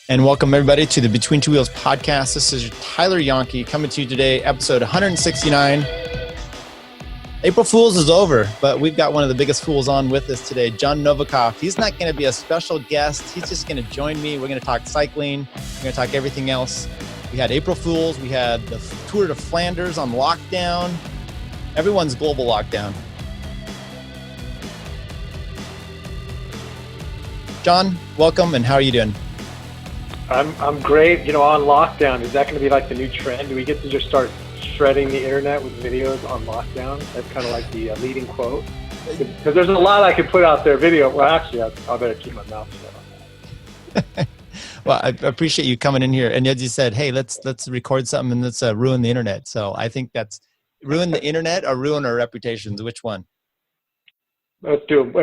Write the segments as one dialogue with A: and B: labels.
A: And welcome everybody to the Between Two Wheels podcast. This is Tyler Janke coming to you today, episode 169. April Fool's is over, but we've got one of the biggest fools on with us today, John Novikoff. He's not going to be a special guest. He's just going to join me. We're going to talk cycling. We're going to talk everything else. We had April Fool's. We had the Tour de Flanders on lockdown. Everyone's global lockdown. John, welcome, and how are you doing?
B: I'm great. You know, on lockdown, is that going to be like the new trend? Do we get to just start shredding the internet with videos on lockdown? That's kind of like the leading quote. Because there's a lot I could put out there video. Well, actually, I better keep my mouth shut on that.
A: Well, I appreciate you coming in here. And as you said, hey, let's record something and let's ruin the internet. So I think that's ruin the internet or ruin our reputations. Which one?
B: Let's do it.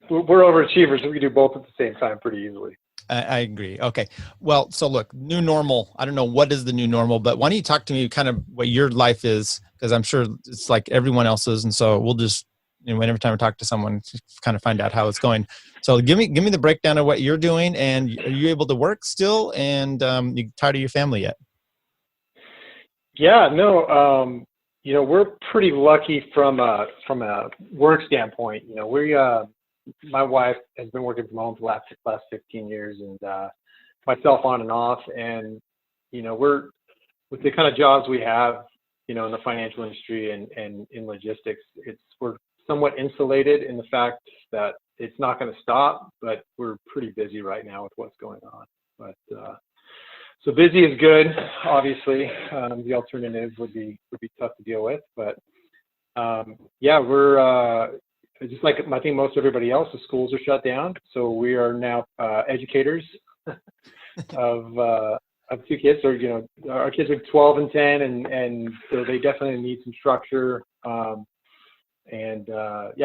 B: We're overachievers. So we can do both at the same time pretty easily.
A: I agree. Okay. Well, so look, new normal. I don't know what is the new normal, but why don't you talk to me kind of what your life is? Because I'm sure it's like everyone else's. And so we'll just, you know, every time we talk to someone, just kind of find out how it's going. So give me the breakdown of what you're doing, and are you able to work still? And you tired of your family yet?
B: Yeah, no. You know, we're pretty lucky from a work standpoint. You know, my wife has been working from home for the last 15 years, and myself on and off. And, you know, we're with the kind of jobs we have, you know, in the financial industry and in logistics, we're somewhat insulated in the fact that it's not going to stop, but we're pretty busy right now with what's going on. But so busy is good, obviously. The alternative would be tough to deal with, but yeah, we're just like I think most everybody else, the schools are shut down. So we are now educators of two kids. So, you know, our kids are 12 and 10, and so they definitely need some structure. Yeah,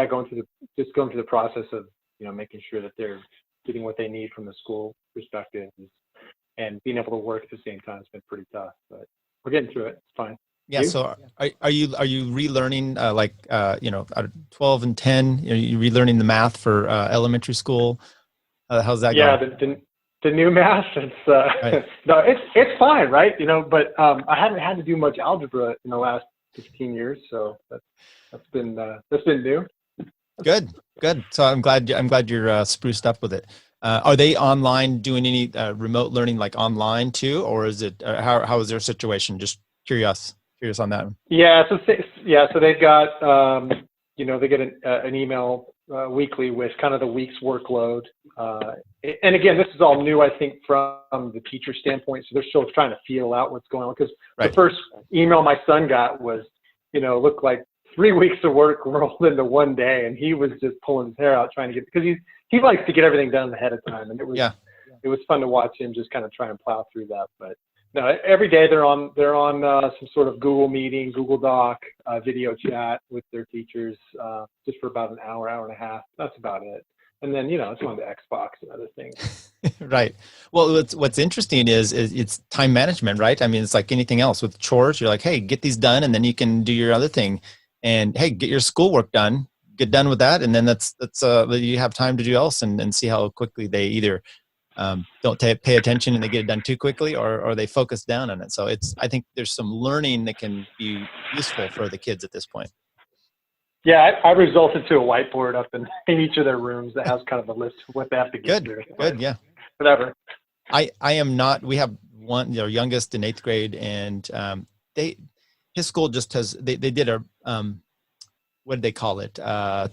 B: going through the process of, you know, making sure that they're getting what they need from the school perspective, and being able to work at the same time has been pretty tough. But we're getting through it. It's fine.
A: Yeah. You? So are you relearning you know, 12 and 10? Are you relearning the math for elementary school? How's that going?
B: Yeah, the new math. It's
A: right.
B: No, it's fine, right? You know, but I haven't had to do much algebra in the last 15 years, so that's been new.
A: Good. So I'm glad you're spruced up with it. Are they online doing any remote learning, like online too, or is it how is their situation? Just curious on that.
B: Yeah, so they've got you know, they get an email weekly with kind of the week's workload. And again, this is all new, I think, from the teacher standpoint. So they're still trying to feel out what's going on, because
A: right.
B: The first email my son got was, you know, looked like 3 weeks of work rolled into one day, and he was just pulling his hair out trying to get, because he likes to get everything done ahead of time, and it was fun to watch him just kind of try and plow through that. But no, every day they're on some sort of Google meeting, Google Doc, video chat with their teachers, just for about an hour and a half. That's about it. And then, you know, it's on the Xbox and other things.
A: Right. Well, what's interesting is it's time management, right? I mean, it's like anything else with chores. You're like, hey, get these done, and then you can do your other thing. And hey, get your schoolwork done. Get done with that, and then that's you have time to do else, and see how quickly they either don't pay attention and they get it done too quickly, or they focus down on it. So I think there's some learning that can be useful for the kids at this point.
B: Yeah, I resulted to a whiteboard up in each of their rooms that has kind of a list of what they have to get through.
A: Good, yeah.
B: Whatever.
A: I am not. We have one, their youngest in 8th grade, and his school just has. They did a what did they call it?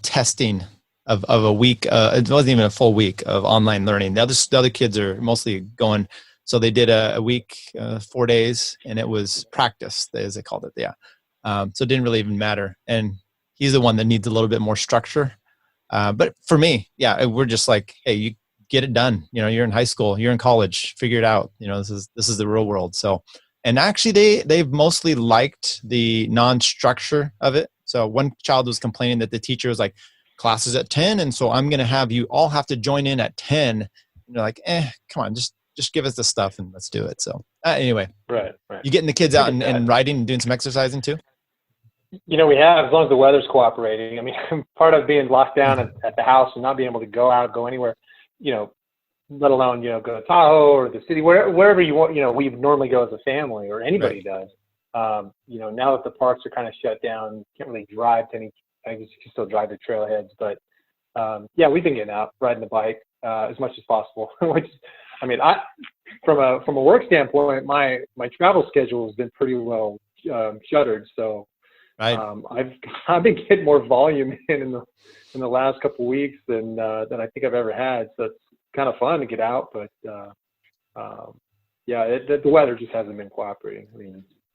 A: Testing of a week. It wasn't even a full week of online learning. The other kids are mostly going. So they did a week, 4 days, and it was practice, as they called it. Yeah. So it didn't really even matter. And he's the one that needs a little bit more structure. But for me, yeah, we're just like, hey, you get it done. You know, you're in high school, you're in college, figure it out. You know, this is the real world. So, and actually they've mostly liked the non-structure of it. So one child was complaining that the teacher was like, class is at 10. And so I'm going to have you all have to join in at 10. And they're like, come on, just give us the stuff and let's do it. So anyway,
B: right.
A: You getting the kids out and riding and doing some exercising too?
B: You know, we have, as long as the weather's cooperating. I mean, part of being locked down at the house and not being able to go anywhere, you know, let alone, go to Tahoe or the city, wherever you want. We normally go as a family, or anybody does. Now that the parks are kind of shut down, you can't really drive to any. I guess you can still drive to trailheads, but we've been getting out, riding the bike as much as possible. Which, from a work standpoint, my travel schedule has been pretty well shuttered. So
A: right.
B: I've been getting more volume in the last couple of weeks than I think I've ever had. So it's kind of fun to get out, but the weather just hasn't been cooperating.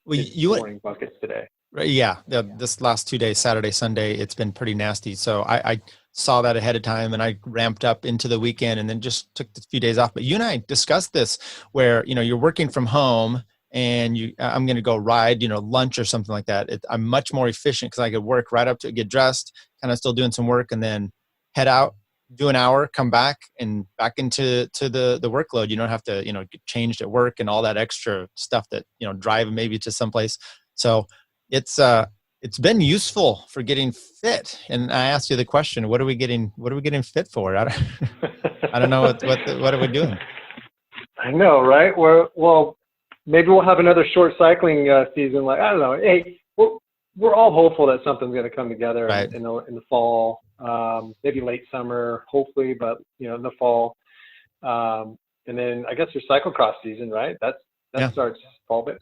B: You pouring buckets today.
A: Right. Yeah. This last 2 days, Saturday, Sunday, it's been pretty nasty. So I saw that ahead of time, and I ramped up into the weekend and then just took a few days off. But you and I discussed this where, you're working from home and I'm going to go ride, lunch or something like that. I'm much more efficient because I could work right up to get dressed, kind of still doing some work, and then head out, do an hour, come back and back into the workload. You don't have to, get changed at work and all that extra stuff that, drive maybe to someplace. So it's been useful for getting fit. And I asked you the question, what are we getting fit for? I don't know what are we doing?
B: I know, right? Well, maybe we'll have another short cycling season. I don't know. Hey, we're all hopeful that something's going to come together in the fall, maybe late summer, hopefully, but in the fall. And then I guess there's cyclocross season, right? That starts fall, but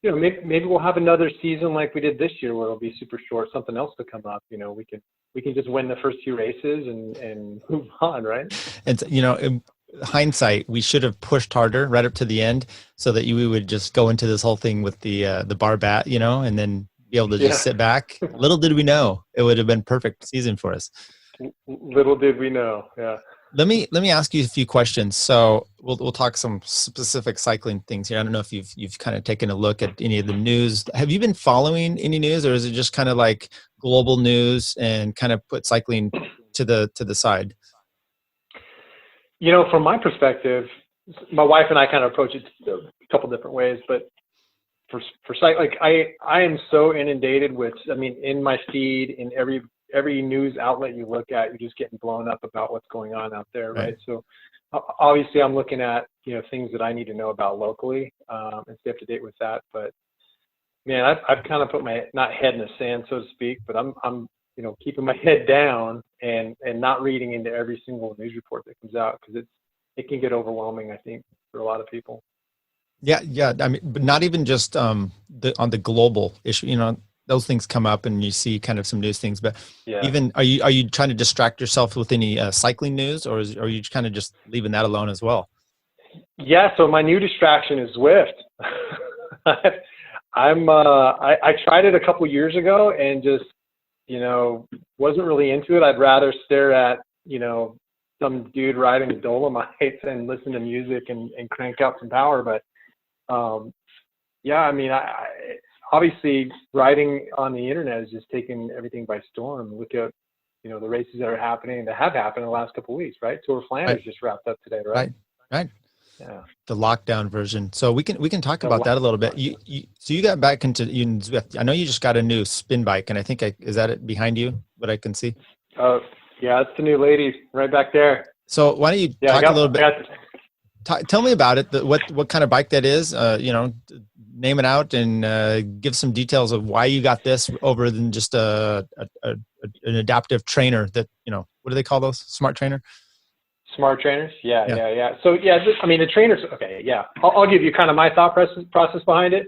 B: maybe we'll have another season like we did this year where it'll be super short, something else to come up. We can just win the first 2 races and move on, right?
A: And in hindsight, we should have pushed harder right up to the end so that we would just go into this whole thing with the bar bat, and then be able to just sit back. Little did we know it would have been perfect season for us.
B: Little did we know. Yeah.
A: Let me ask you a few questions. So we'll talk some specific cycling things here. I don't know if you've kind of taken a look at any of the news. Have you been following any news, or is it just kind of like global news and kind of put cycling to the side?
B: From my perspective, my wife and I kind of approach it a couple different ways, but for cycling, I am so inundated with, in my feed, in every news outlet you look at, you're just getting blown up about what's going on out there, right? So obviously I'm looking at, things that I need to know about locally and stay up to date with that. But man, I've kind of put my, not head in the sand, so to speak, but I'm keeping my head down and not reading into every single news report that comes out, because it can get overwhelming, I think, for a lot of people.
A: Yeah. But not even just on the global issue, those things come up and you see kind of some news things, but even are you trying to distract yourself with any cycling news, or are you kind of just leaving that alone as well?
B: Yeah. So my new distraction is Zwift. I tried it a couple years ago and just, wasn't really into it. I'd rather stare at, some dude riding the Dolomites and listen to music and crank out some power. But, obviously riding on the internet is just taking everything by storm. Look at, the races that have happened in the last couple of weeks, right? Tour of Flanders just wrapped up today, right?
A: Right.
B: Yeah.
A: The lockdown version. So we can talk about that a little bit. So you got back into Zwift. I know you just got a new spin bike, and I think is that it behind you? What I can see.
B: Oh yeah, it's the new lady right back there.
A: So why don't you talk a little bit? Tell me about it. What kind of bike that is? Name it out and give some details of why you got this over than just an adaptive trainer. That what do they call those? Smart trainer.
B: Smart trainers. Yeah. So the trainers. Okay. Yeah. I'll give you kind of my thought process behind it.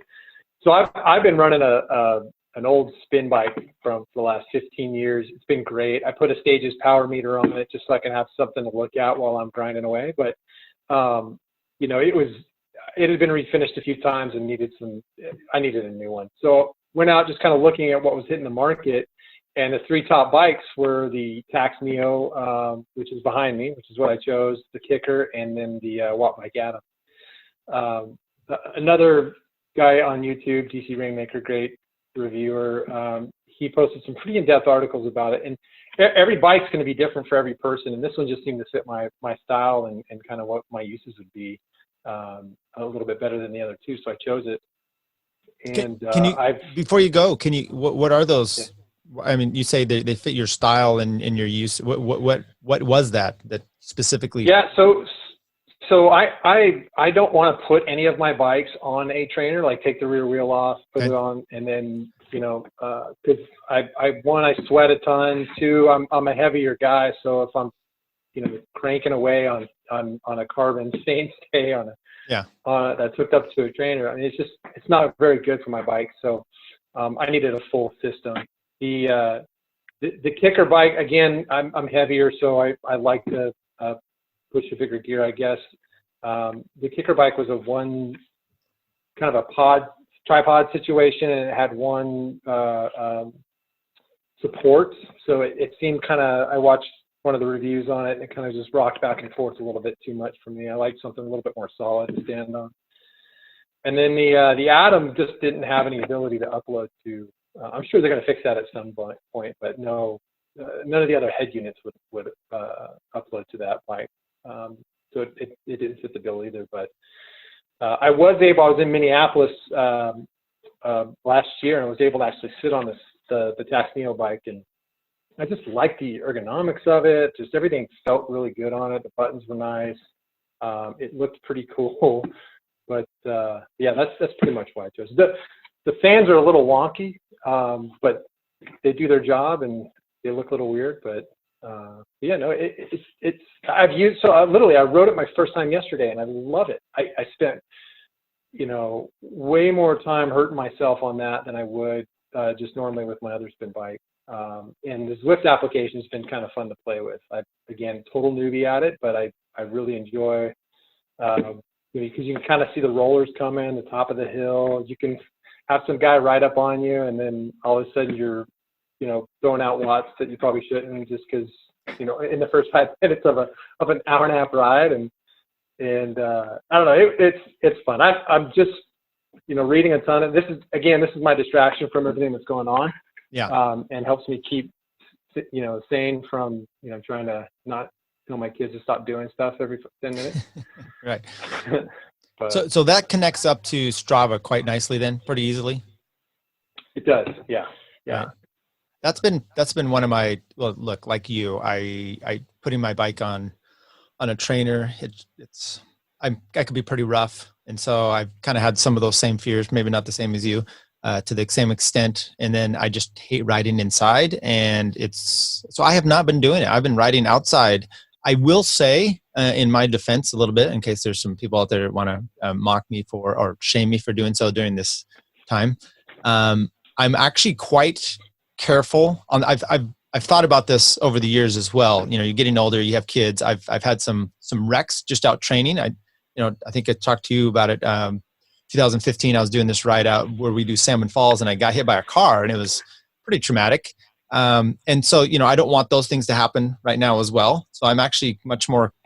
B: So I've been running an old spin bike for the last 15 years. It's been great. I put a Stages power meter on it just so I can have something to look at while I'm grinding away. But it had been refinished a few times and I needed a new one. So went out just kind of looking at what was hitting the market. And the 3 top bikes were the Tax Neo, which is behind me, which is what I chose, the Kicker, and then the Wattbike Atom. Another guy on YouTube, DC Rainmaker, great reviewer, he posted some pretty in-depth articles about it. And every bike's going to be different for every person, and this one just seemed to fit my style and kind of what my uses would be a little bit better than the other 2, so I chose it. And
A: can you, before you go, what are those? Yeah. You say they fit your style and your use. What was that specifically?
B: Yeah, so So I don't want to put any of my bikes on a trainer, like take the rear wheel off, put it on, and then, you know, because one, I sweat a ton. Two, I'm a heavier guy, so if I'm, you know, cranking away on a carbon mainstay on that's hooked up to a trainer, I mean, it's not very good for my bike. So I needed a full system. The kicker bike, again, I'm heavier, so I like to push a bigger gear, I guess. The kicker bike was one kind of a tripod situation, and it had one support. So it seemed kind of, I watched one of the reviews on it, and it kind of just rocked back and forth a little bit too much for me. I like something a little bit more solid to stand on. And then the Atom just didn't have any ability to upload to. I'm sure they're going to fix that at some point, but no, none of the other head units would upload to that bike. So it didn't fit the bill either. But I was in Minneapolis last year, and I was able to actually sit on the Tax Neo bike, and I just liked the ergonomics of it. Just everything felt really good on it. The buttons were nice. It looked pretty cool. But yeah, that's pretty much why I chose. The fans are a little wonky, but they do their job, and they look a little weird. But yeah, no, I've used, so literally I rode it my first time yesterday, and I love it. I spent, you know, way more time hurting myself on that than I would just normally with my other spin bike. And the Zwift application has been kind of fun to play with. Again, total newbie at it, but I really enjoy, because you can kind of see the rollers coming, the top of the hill. You can have some guy ride up on you, and then all of a sudden you're, you know, throwing out watts that you probably shouldn't, just because, you know, in the first 5 minutes of an hour and a half ride, and I don't know, it's fun. I'm just, you know, reading a ton of this is my distraction from everything that's going on.
A: Yeah.
B: And helps me keep, you know, sane from, you know, trying to not tell my kids to stop doing stuff every 10 minutes.
A: Right.
B: But,
A: so that connects up to Strava quite nicely then, pretty easily.
B: It does. Yeah. Yeah.
A: Right. That's been one of my, well, look, like you, I putting my bike on a trainer. I could be pretty rough. And so I've kind of had some of those same fears, maybe not the same as you, to the same extent. And then I just hate riding inside, and so I have not been doing it. I've been riding outside. I will say, in my defense a little bit, in case there's some people out there that want to mock me for, or shame me for doing so during this time. I'm actually quite careful on, I've thought about this over the years as well. You know, you're getting older, you have kids. I've had some wrecks just out training. I think I talked to you about it. 2015, I was doing this ride out where we do Salmon Falls, and I got hit by a car, and it was pretty traumatic. And so, you know, I don't want those things to happen right now as well. So I'm actually a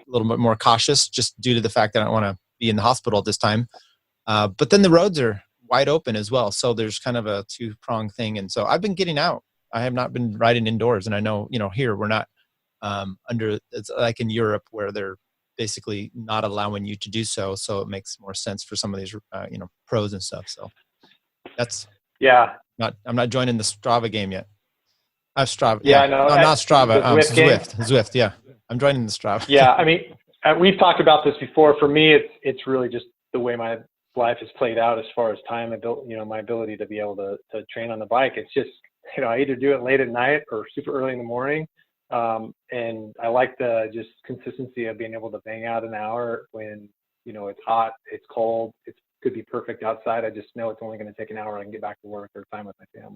A: little bit more cautious, just due to the fact that I don't want to be in the hospital at this time. But then the roads are wide open as well. So there's kind of a two-pronged thing. And so I've been getting out. I have not been riding indoors. And I know, you know, here we're not it's like in Europe, where they're basically not allowing you to do so. So it makes more sense for some of these, you know, pros and stuff. So that's,
B: yeah.
A: I'm not joining the Strava game yet. I have Strava.
B: Yeah, no,
A: not Strava.
B: Zwift.
A: Yeah. I'm joining the Strava.
B: Yeah. I mean, we've talked about this before. For me, it's really just the way my life has played out as far as time, you know, my ability to be able to train on the bike. It's just, you know, I either do it late at night or super early in the morning. And I like the just consistency of being able to bang out an hour when, you know, it's hot, it's cold, it could be perfect outside. I just know it's only going to take an hour. I can get back to work or time with my family.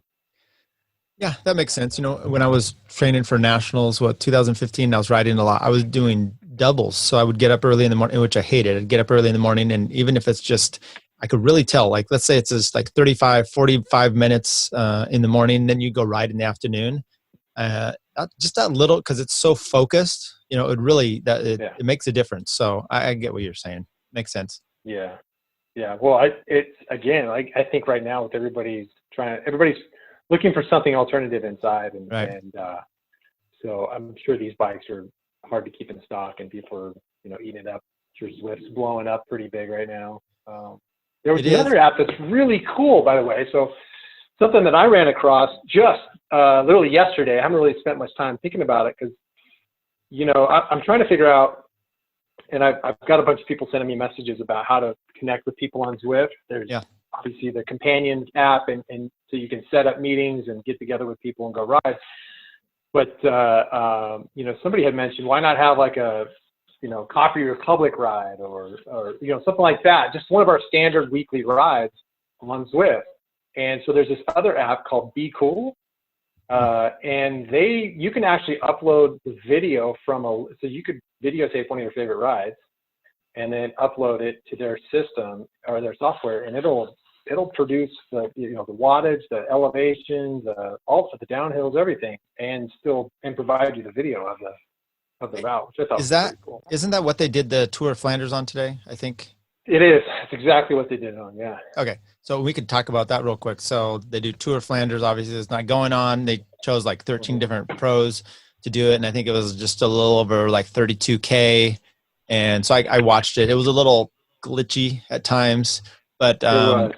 A: Yeah, that makes sense. You know, when I was training for nationals, 2015, I was riding a lot. I was doing doubles. So I would get up early in the morning, which I hated. I'd get up early in the morning. And even if it's just, I could really tell, like, let's say it's just like 45 minutes in the morning, then you go ride in the afternoon. Just that little, because it's so focused, you know, it makes a difference. So I get what you're saying. Makes sense.
B: Yeah. Yeah. Well, it's again, like, I think right now with everybody's looking for something alternative inside. And so I'm sure these bikes are hard to keep in stock, and people are, you know, eating it up. I'm sure Zwift's blowing up pretty big right now. There was another app that's really cool, by the way. So something that I ran across just literally yesterday. I haven't really spent much time thinking about it because, you know, I'm trying to figure out and I've got a bunch of people sending me messages about how to connect with people on Zwift. There's obviously the companion app, and so you can set up meetings and get together with people and go ride. But somebody had mentioned, why not have like a Coffee Republic ride or something like that, just one of our standard weekly rides on Zwift. And so there's this other app called Be Cool, and you can actually upload the video so you could videotape one of your favorite rides and then upload it to their system or their software, and it'll produce the wattage, the elevation, all the downhills, everything, and provide you the video of the route, which I thought was pretty cool.
A: Isn't that what they did the Tour of Flanders on today, I think?
B: It is. It's exactly what they did on, yeah.
A: Okay, so we could talk about that real quick. So they do Tour of Flanders, obviously it's not going on. They chose like 13 different pros to do it, and I think it was just a little over like 32K. And so I watched it. It was a little glitchy at times, but but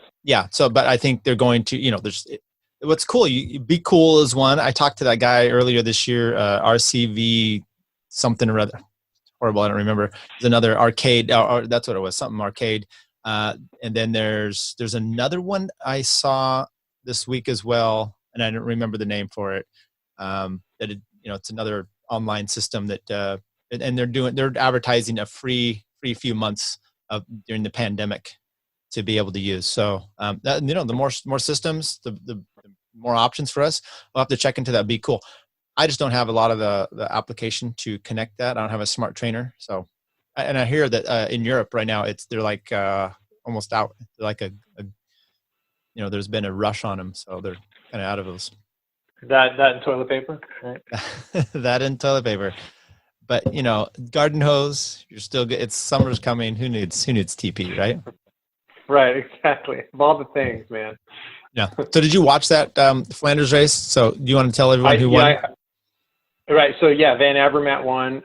A: I think they're going to, what's cool, Be Cool is one. I talked to that guy earlier this year, RCV something or other. Horrible, I don't remember. There's another arcade, or that's what it was, something arcade. And then there's another one I saw this week as well, and I don't remember the name for it. It's another online system that, and they're advertising a free few months during the pandemic to be able to use. So the more systems, the more options for us. We'll have to check into that. Be Cool. I just don't have a lot of the application to connect that. I don't have a smart trainer. So, and I hear that in Europe right now, they're like almost out. They're like there's been a rush on them, so they're kind of out of those.
B: That and toilet paper, right?
A: That and toilet paper. But garden hose, you're still good. It's summer's coming. Who needs TP, right?
B: Right, exactly. Of all the things, man.
A: Yeah. So did you watch that Flanders race? So do you want to tell everyone who won?
B: Right. So Van Avermaet won.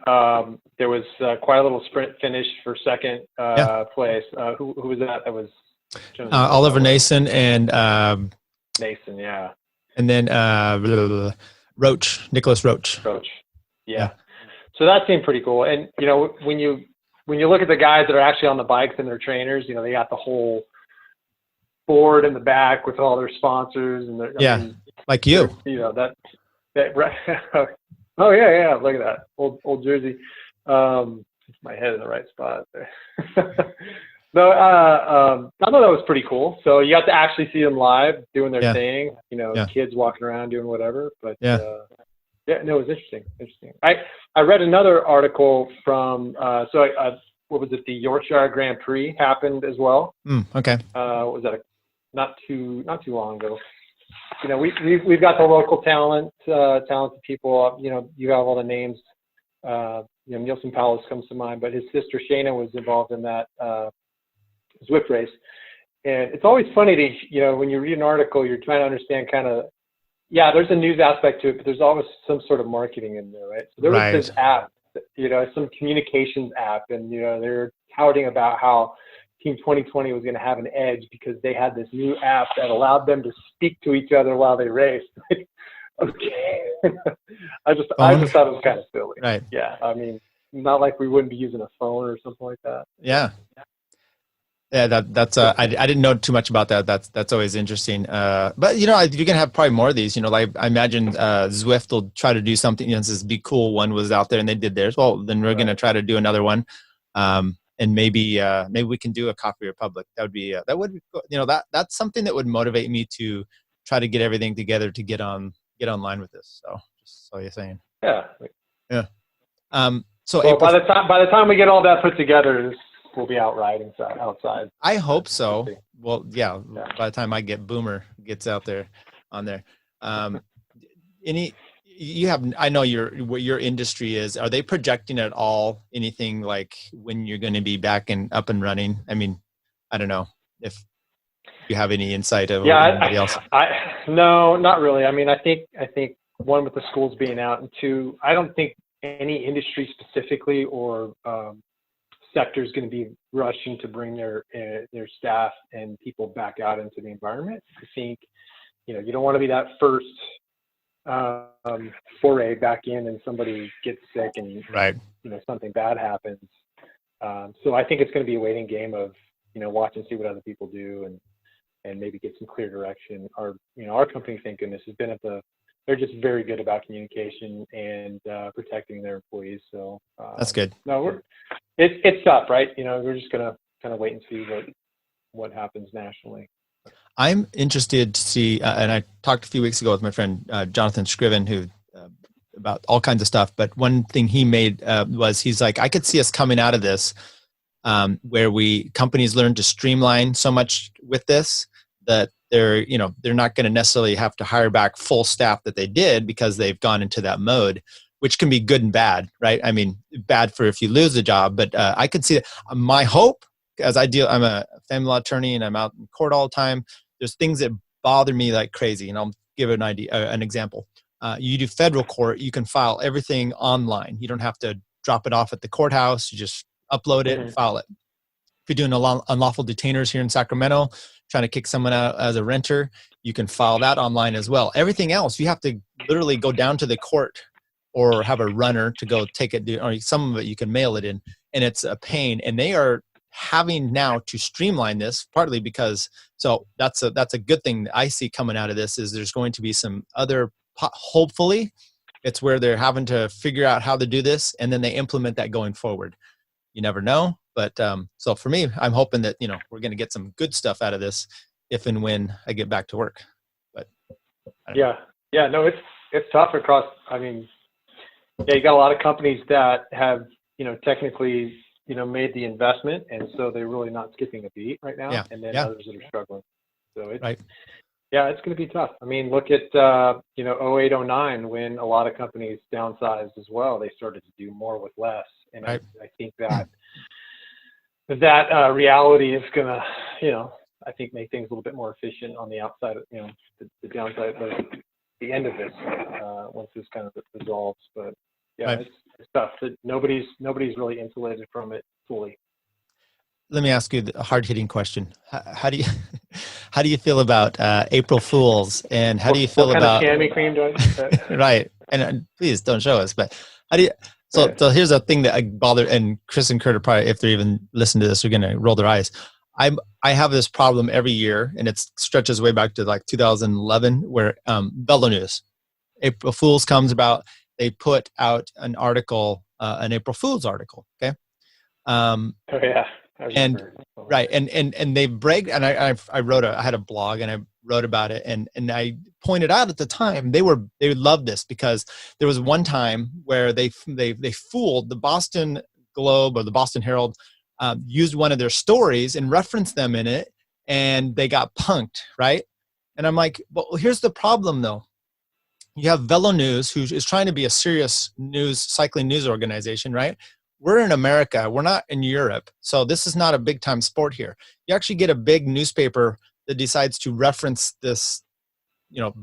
B: There was quite a little sprint finish for second place. Who was that? That was
A: Oliver Nason and
B: Nason. Yeah.
A: And then Nicholas Roach.
B: Yeah. So that seemed pretty cool. And when you look at the guys that are actually on the bikes and their trainers, they got the whole board in the back with all their sponsors and
A: like you.
B: That right. Oh yeah, look at that old jersey. My head in the right spot there. No, I thought that was pretty cool. So you got to actually see them live doing their thing. Kids walking around doing whatever. But it was interesting. I read another article from what was it? The Yorkshire Grand Prix happened as well.
A: Okay.
B: Was that not too long ago? We've got the local talented people. You have all the names. Nielsen Powell comes to mind, but his sister Shayna was involved in that Zwift race. And it's always funny to, when you read an article, you're trying to understand kind of, there's a news aspect to it, but there's always some sort of marketing in there, right? So there was this app, some communications app, and, they're touting about how Team 2020 was going to have an edge because they had this new app that allowed them to speak to each other while they raced. Okay. I just thought it was kind of silly.
A: Right.
B: Yeah. I mean, not like we wouldn't be using a phone or something like that.
A: Yeah. Yeah, that's I didn't know too much about that. That's always interesting. But you're gonna have probably more of these. Like I imagine Zwift will try to do something. This Be Cool one was out there and they did theirs. Well, then we're gonna try to do another one, and maybe we can do a Coffee Republic. That would be that's something that would motivate me to try to get everything together to get online with this. So just so you're saying.
B: Yeah.
A: Yeah.
B: So by the time we get all that put together, we'll be out riding outside.
A: I hope so. Well, yeah. By the time I get Boomer gets out there on there, I know what your industry is. Are they projecting at all anything like when you're going to be back and up and running? I mean, I don't know if you have any insight of anybody else.
B: No, not really. I mean, I think one, with the schools being out, and two, I don't think any industry specifically or sector is going to be rushing to bring their staff and people back out into the environment. I think, you don't want to be that first foray back in and somebody gets sick and something bad happens. So I think it's going to be a waiting game of, watch and see what other people do and maybe get some clear direction. Our company, thank goodness, has been they're just very good about communication and protecting their employees. So
A: that's good.
B: No, it's tough, right? We're just going to kind of wait and see what happens nationally.
A: I'm interested to see, and I talked a few weeks ago with my friend Jonathan Scriven, who about all kinds of stuff. But one thing he made was he's like, I could see us coming out of this where companies learn to streamline so much with this that they're not going to necessarily have to hire back full staff that they did because they've gone into that mode, which can be good and bad, right? I mean, bad for if you lose the job, but I could see it. My hope, as I'm a family law attorney and I'm out in court all the time, there's things that bother me like crazy. And I'll give an example. You do federal court, you can file everything online. You don't have to drop it off at the courthouse. You just upload it and file it. If you're doing unlawful detainers here in Sacramento, trying to kick someone out as a renter, you can file that online as well. Everything else, you have to literally go down to the court or have a runner to go take it, or some of it you can mail it in, and it's a pain. And they are having now to streamline this, partly because, so that's a good thing that I see coming out of this, is there's going to be some other, hopefully it's where they're having to figure out how to do this and then they implement that going forward. You never know. But so for me, I'm hoping that, we're going to get some good stuff out of this if and when I get back to work. But
B: no, it's tough across. I mean, you got a lot of companies that have, technically, made the investment, and so they're really not skipping a beat right now. Yeah. And then others that are struggling. So it's it's going to be tough. I mean, look at 08, 09 when a lot of companies downsized as well. They started to do more with less, and I think that reality is going to, I think make things a little bit more efficient on the outside of, the downside of the end of this once this kind of resolves. But it's tough. Nobody's really insulated from it fully.
A: Let me ask you a hard-hitting question. How do you feel about April Fools, and how do you feel about
B: chamois cream do I
A: right? And please don't show us. But how do you? So here's a thing that I bother, and Chris and Curt are probably, if they're even listening to this, are going to roll their eyes. I have this problem every year, and it stretches way back to like 2011, where Velo News, April Fools comes about. They put out an article, an April Fool's article. Okay. And right. And they bragged, and I had a blog and I wrote about it. And I pointed out at the time, they loved this because there was one time where they fooled the Boston Globe or the Boston Herald, used one of their stories and referenced them in it, and they got punked. Right. And I'm like, well, here's the problem though. You have Velo News, who is trying to be a serious cycling news organization, right? We're in America. We're not in Europe. So this is not a big time sport here. You actually get a big newspaper that decides to reference this,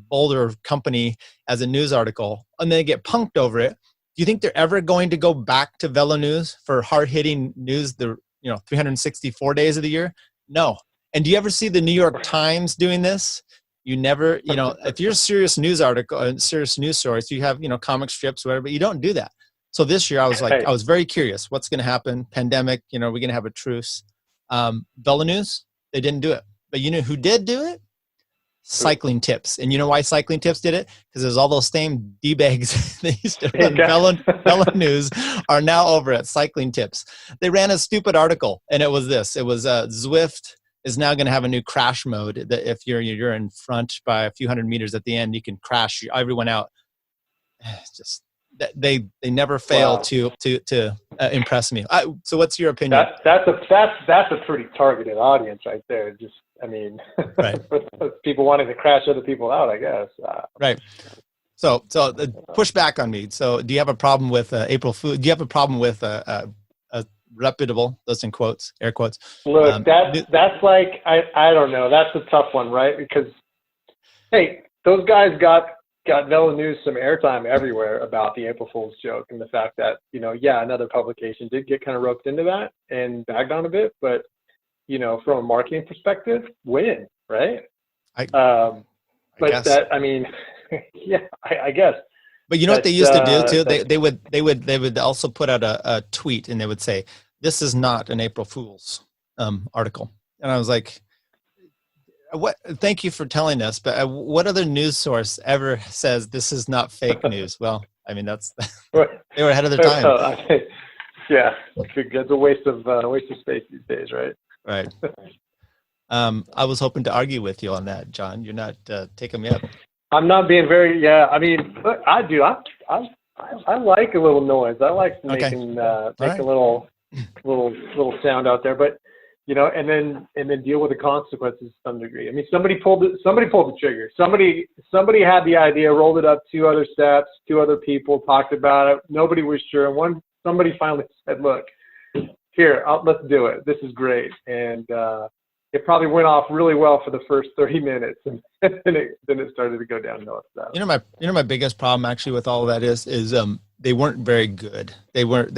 A: Boulder company as a news article, and they get punked over it. Do you think they're ever going to go back to Velo News for hard-hitting news, 364 days of the year? No. And do you ever see the New York Times doing this? You never, if you're a serious news article, serious news source, you have, comic strips, whatever, but you don't do that. So this year I was like, I was very curious. What's going to happen? Pandemic, we're going to have a truce. Velo News, they didn't do it. But you know who did do it? Cycling Tips. And you know why Cycling Tips did it? Because there's all those same D-bags that used to run Velo News are now over at Cycling Tips. They ran a stupid article, and it was this. It was Zwift is now going to have a new crash mode that if you're in front by a few hundred meters at the end, you can crash everyone out. It's just they never fail to impress me. So what's your opinion?
B: That's a pretty targeted audience right there. Just, right. People wanting to crash other people out, I guess.
A: Right. So push back on me. So do you have a problem with April Fool? Do you have a problem with a reputable, those in quotes, air quotes?
B: Look, that's like, I don't know. That's a tough one, right? Because, hey, those guys got Velo News some airtime everywhere about the April Fool's joke and the fact that, another publication did get kind of roped into that and bagged on a bit, but, from a marketing perspective, win, right? I guess. I guess. But
A: you know what they used to do too? They would also put out a tweet, and they would say, this is not an April Fool's article. And I was like, what? Thank you for telling us, but what other news source ever says this is not fake news? Well, I mean, that's they were ahead of their time.
B: Yeah, it's a waste of space these days, right?
A: Right. I was hoping to argue with you on that, John. You're not taking me up.
B: I'm not being very. Yeah, I mean, look, I do. I like a little noise. I like making make a little sound out there, but and then deal with the consequences to some degree. I mean, somebody pulled the trigger. Somebody had the idea, rolled it up 2 other steps, 2 other people talked about it. Nobody was sure. Somebody finally said, "Look, here, let's do it. This is great." And it probably went off really well for the first 30 minutes, and then it started to go downhill after that.
A: My biggest problem actually with all of that is they weren't very good. They weren't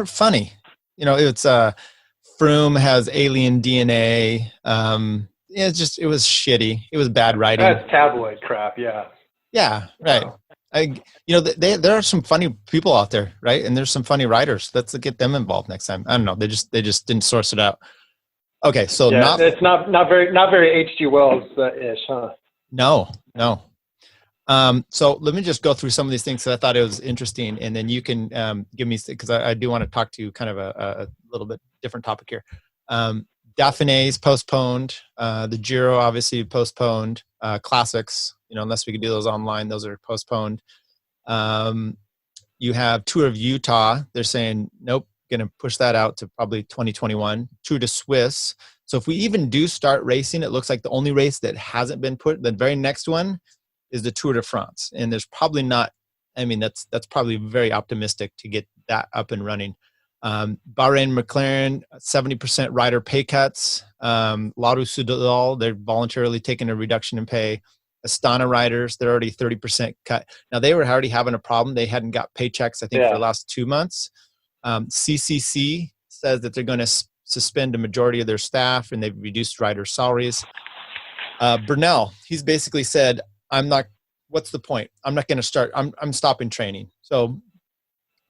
A: funny. It's Froome has alien DNA. It was shitty. It was bad writing.
B: That's tabloid crap. Yeah.
A: Yeah. Right. There are some funny people out there, right? And there's some funny writers. Let's get them involved next time. I don't know. They just didn't source it out. Okay, so
B: it's not very H.G. Wells ish, huh?
A: No. So let me just go through some of these things because I thought it was interesting, and then you can give me, because I do want to talk to you kind of a little bit different topic here. Dauphine's postponed. The Giro obviously postponed. Classics, unless we could do those online, those are postponed. You have Tour of Utah. They're saying nope. Going to push that out to probably 2021. Tour de Suisse. So if we even do start racing, it looks like the only race that hasn't been put, the very next one is the Tour de France. And there's probably not, that's probably very optimistic to get that up and running. Bahrain McLaren, 70% rider pay cuts. Lotto Soudal, they're voluntarily taking a reduction in pay. Astana riders, they're already 30% cut. Now they were already having a problem. They hadn't got paychecks, I think, for the last 2 months. CCC says that they're going to suspend a majority of their staff and they've reduced rider salaries. Bernal, he's basically said, what's the point? I'm not going to start. I'm stopping training. So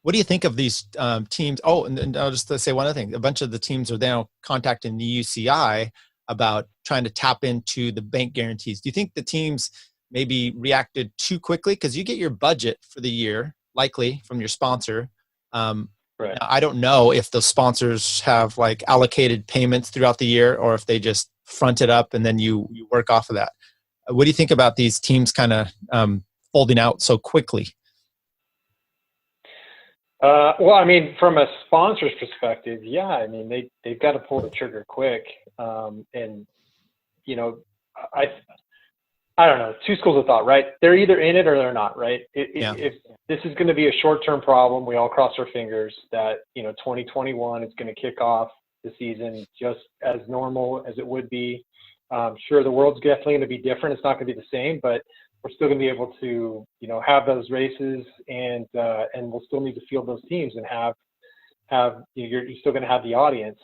A: what do you think of these teams? Oh, and I'll just say one other thing. A bunch of the teams are now contacting the UCI about trying to tap into the bank guarantees. Do you think the teams maybe reacted too quickly? Because you get your budget for the year, likely from your sponsor.
B: Right.
A: I don't know if the sponsors have like allocated payments throughout the year or if they just front it up and then you work off of that. What do you think about these teams kind of folding out so quickly?
B: Well, I mean, from a sponsor's perspective, yeah, they've got to pull the trigger quick. And I don't know, 2 schools of thought, right? They're either in it or they're not, right? If this is going to be a short-term problem, we all cross our fingers that, 2021 is going to kick off the season just as normal as it would be. Sure, the world's definitely going to be different. It's not going to be the same, but we're still going to be able to, have those races and we'll still need to field those teams and you're still going to have the audience.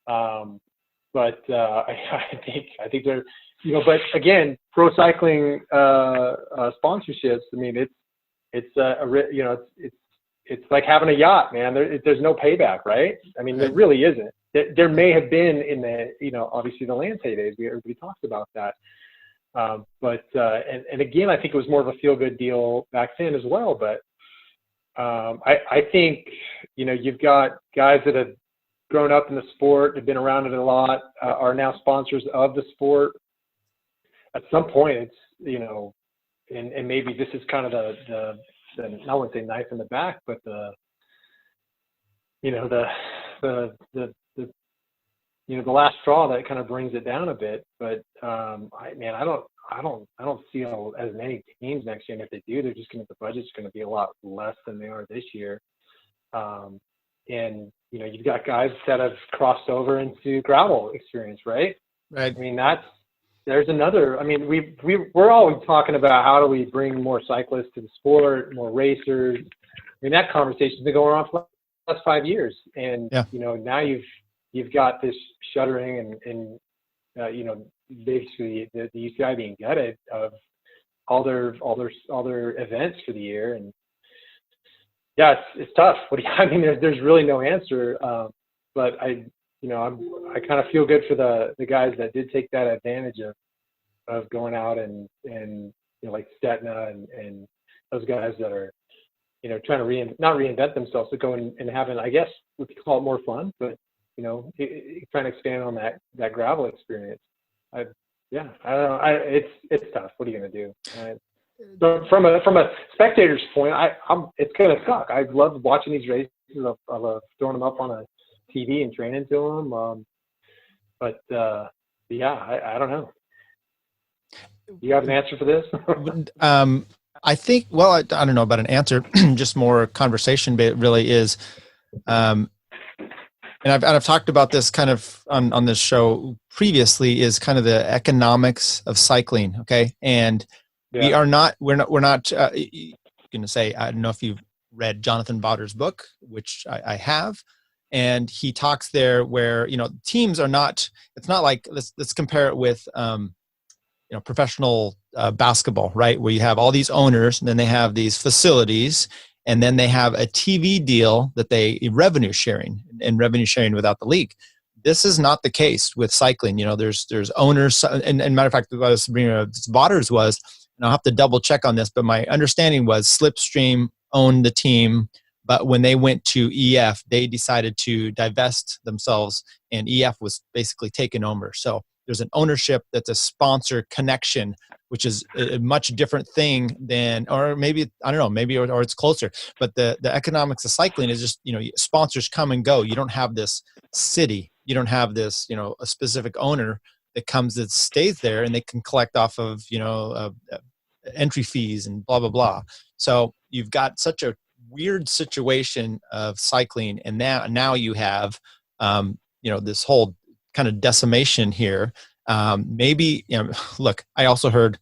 B: But I think they're, but again, pro cycling sponsorships. It's like having a yacht, man. There's no payback, right? There really isn't. There may have been in the, obviously the Lance heydays. Everybody talks about that. But again, I think it was more of a feel-good deal back then as well. But I think, you've got guys that have grown up in the sport, have been around it a lot, are now sponsors of the sport. At some point, it's, and maybe this is kind of the I wouldn't say knife in the back, but the last straw that kind of brings it down a bit. But I don't see as many teams next year. And if they do, the budget's going to be a lot less than they are this year. And you've got guys that have crossed over into gravel experience, right?
A: Right.
B: There's another. We're always talking about how do we bring more cyclists to the sport, more racers. That conversation's been going on for the last 5 years, and now you've got this shuttering and basically the UCI being gutted of all their events for the year, and Yeah, it's tough. I mean, there's really no answer. But I kind of feel good for the guys that did take that advantage of going out and like Stetna and those guys that are, trying to not reinvent themselves, but going and having, I guess we could call it more fun, but trying to expand on that gravel experience. I don't know. It's tough. What are you gonna do? So from a spectator's point, it's gonna suck. I love watching these races. I love throwing them up on a TV and training to them. But I don't know. You have an answer for this?
A: I think, well, I don't know about an answer, just more conversation, but it really is. And I've talked about this kind of on this show previously, is kind of the economics of cycling. Okay. And we're not going to say, I don't know if you've read Jonathan Bauder's book, which I have. And he talks there where, teams are not, it's not like, let's compare it with, professional basketball, right? Where you have all these owners, and then they have these facilities, and then they have a TV deal that they revenue sharing without the league. This is not the case with cycling. There's owners, and matter of fact, what I was bringing up Botters was, and I'll have to double check on this, but my understanding was Slipstream owned the team, but when they went to EF, they decided to divest themselves, and EF was basically taken over. So there's an ownership that's a sponsor connection, which is a much different thing than, or maybe, I don't know, maybe, or it's closer, but the economics of cycling is just, sponsors come and go. You don't have this city. You don't have this, a specific owner that comes, that stays there, and they can collect off of, entry fees and blah, blah, blah. So you've got such a weird situation of cycling. And now you have, this whole kind of decimation here. Maybe, look, I also heard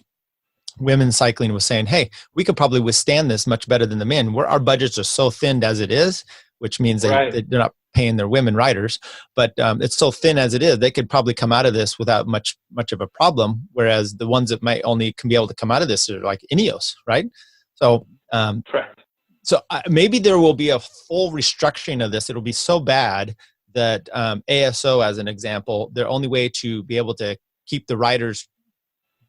A: women's cycling was saying, hey, we could probably withstand this much better than the men. Our budgets are so thinned as it is, which means they're not paying their women riders, but it's so thin as it is, they could probably come out of this without much of a problem. Whereas the ones that might only can be able to come out of this are like Ineos, right? So, so maybe there will be a full restructuring of this. It'll be so bad that ASO, as an example, their only way to be able to keep the riders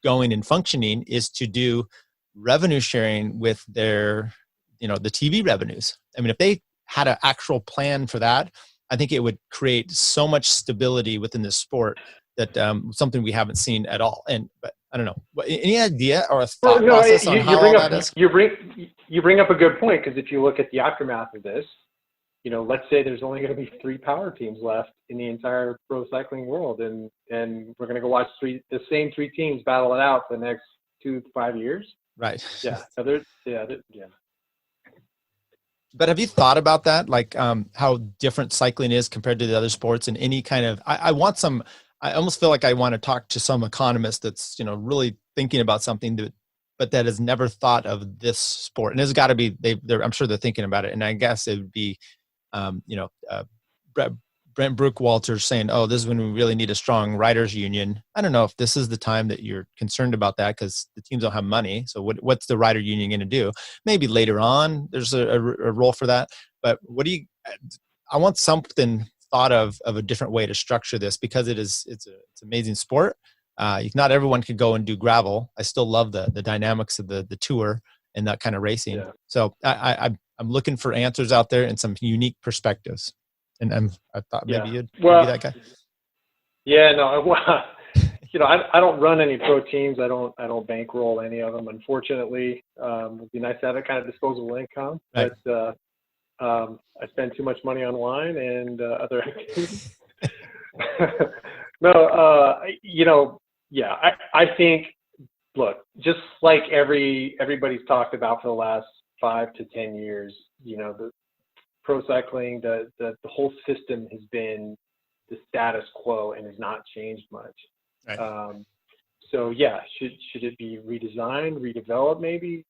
A: going and functioning is to do revenue sharing with their, the TV revenues. I mean, if they had an actual plan for that, I think it would create so much stability within the sport that something we haven't seen at all. But I don't know. Any idea or a thought process on how all that is?
B: You bring up a good point, because if you look at the aftermath of this, let's say there's only going to be 3 power teams left in the entire pro cycling world, and we're going to go watch the same 3 teams battle it out for the next 2 to 5 years.
A: Right.
B: Yeah.
A: But have you thought about that? Like how different cycling is compared to the other sports, and any kind of, I almost feel like I want to talk to some economist that's, really thinking about something but that has never thought of this sport. And there's got to be, I'm sure they're thinking about it. And I guess it would be, Brent Brookwalter saying, oh, this is when we really need a strong riders union. I don't know if this is the time that you're concerned about that, because the teams don't have money. So what's the rider union going to do? Maybe later on there's a role for that. But I want something thought of a different way to structure this, because it's an amazing sport. Not everyone could go and do gravel. I still love the dynamics of the tour and that kind of racing. Yeah. So I'm looking for answers out there and some unique perspectives. And I thought maybe you'd be that guy.
B: Yeah, no, I don't run any pro teams. I don't bankroll any of them, unfortunately. It'd be nice to have that kind of disposable income, right. But I spend too much money on wine and other activities. No, I think, look, just like everybody's talked about for the last 5 to 10 years, the pro cycling, the whole system has been the status quo and has not changed much. Right. So yeah, should it be redesigned, redeveloped? Maybe.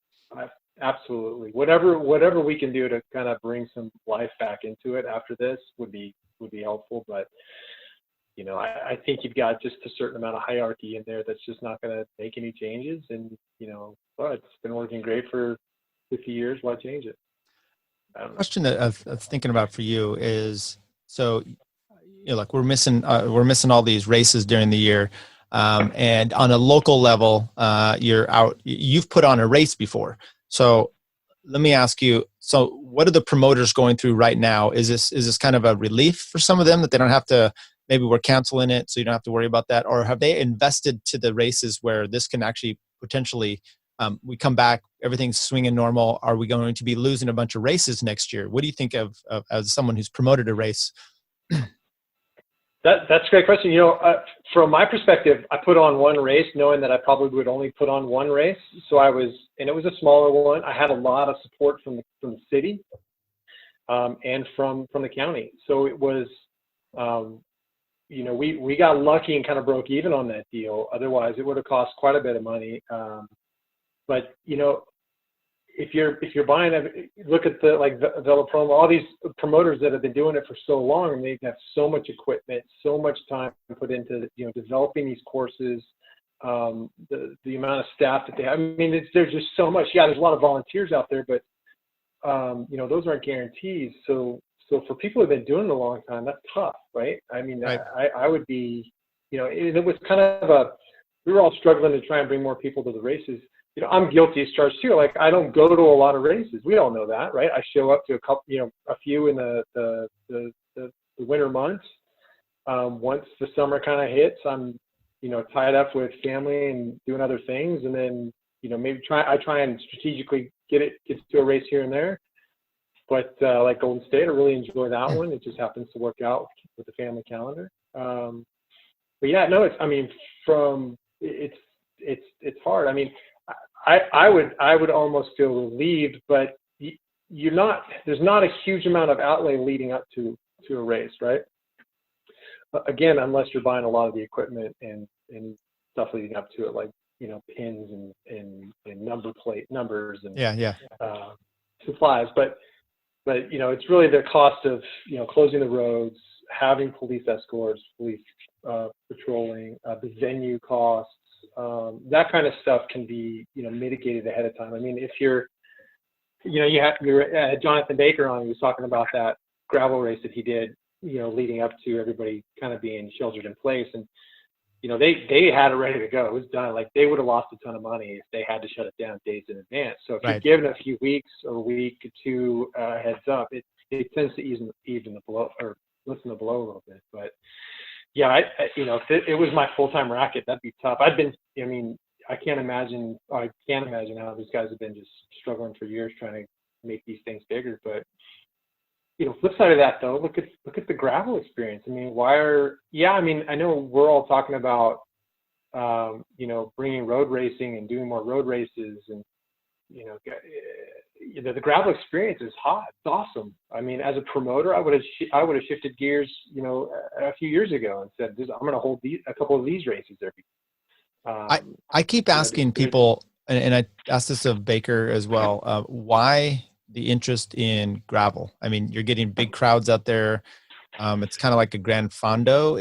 B: Absolutely. Whatever we can do to kind of bring some life back into it after this would be helpful. But I think you've got just a certain amount of hierarchy in there that's just not going to make any changes. And well, it's been working great for 50 years. Why change it?
A: Question that I was thinking about for you is, so, like we're missing all these races during the year. And on a local level, you've put on a race before. So let me ask you, so what are the promoters going through right now? Is this kind of a relief for some of them that they don't have to, maybe we're canceling it so you don't have to worry about that? Or have they invested to the races where this can actually potentially, we come back, everything's swinging normal. Are we going to be losing a bunch of races next year? What do you think of as someone who's promoted a race?
B: That's a great question. From my perspective, I put on one race knowing that I probably would only put on one race. So and it was a smaller one. I had a lot of support from the city and from the county. So it was, we got lucky and kind of broke even on that deal. Otherwise, it would have cost quite a bit of money. But if you're buying look at the Velopromo, all these promoters that have been doing it for so long, and they have so much equipment, so much time put into developing these courses, the amount of staff that they have. I mean, there's just so much. Yeah, there's a lot of volunteers out there, but those aren't guarantees. So for people who've been doing it a long time, that's tough, right? I mean, right. I would be, it was kind of we were all struggling to try and bring more people to the races. I'm guilty as charged too. Like, I don't go to a lot of races. We all know that, right? I show up to a couple, a few in the winter months. Once the summer kind of hits, I'm, tied up with family and doing other things. And then, maybe I try and strategically get to a race here and there. But like Golden State, I really enjoy that one. It just happens to work out with the family calendar. But yeah, no, it's hard. I mean, I would almost feel relieved, but there's not a huge amount of outlay leading up to a race, right? Again, unless you're buying a lot of the equipment and stuff leading up to it, like, pins and number plate numbers and supplies. But it's really the cost of, closing the roads, having police escorts, police patrolling, the venue costs. That kind of stuff can be, mitigated ahead of time. I mean, if you're Jonathan Baker on, he was talking about that gravel race that he did, leading up to everybody kind of being sheltered in place. And, they had it ready to go. It was done. Like, they would have lost a ton of money if they had to shut it down days in advance. So if you're given a few weeks or a week or two heads up, it tends to even the blow or listen the blow a little bit. But yeah, if it was my full-time racket, that'd be tough. I can't imagine how these guys have been just struggling for years trying to make these things bigger. But, flip side of that though, look at the gravel experience. I mean, I know we're all talking about, bringing road racing and doing more road races, and, the gravel experience is hot. It's awesome. I mean, as a promoter, I would have shifted gears, a few years ago and said, I'm going to hold a couple of these races every.
A: I keep asking people, and I asked this of Baker as well, why the interest in gravel? I mean, you're getting big crowds out there. It's kind of like a Grand Fondo.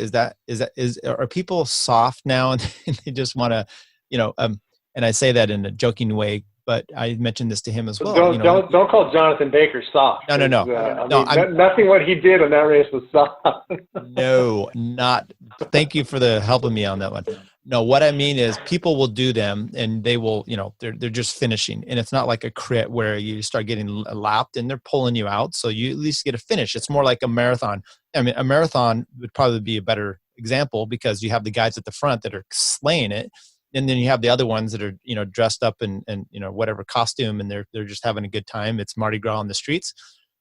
A: Are people soft now and they just want to, and I say that in a joking way, but I mentioned this to him as well.
B: Don't call Jonathan Baker soft.
A: No.
B: Nothing what he did in that race was soft.
A: No, not. Thank you for helping me on that one. No, what I mean is people will do them and they will, they're just finishing. And it's not like a crit where you start getting lapped and they're pulling you out. So you at least get a finish. It's more like a marathon. I mean, a marathon would probably be a better example because you have the guys at the front that are slaying it. And then you have the other ones that are, dressed up in whatever costume, and they're just having a good time. It's Mardi Gras on the streets,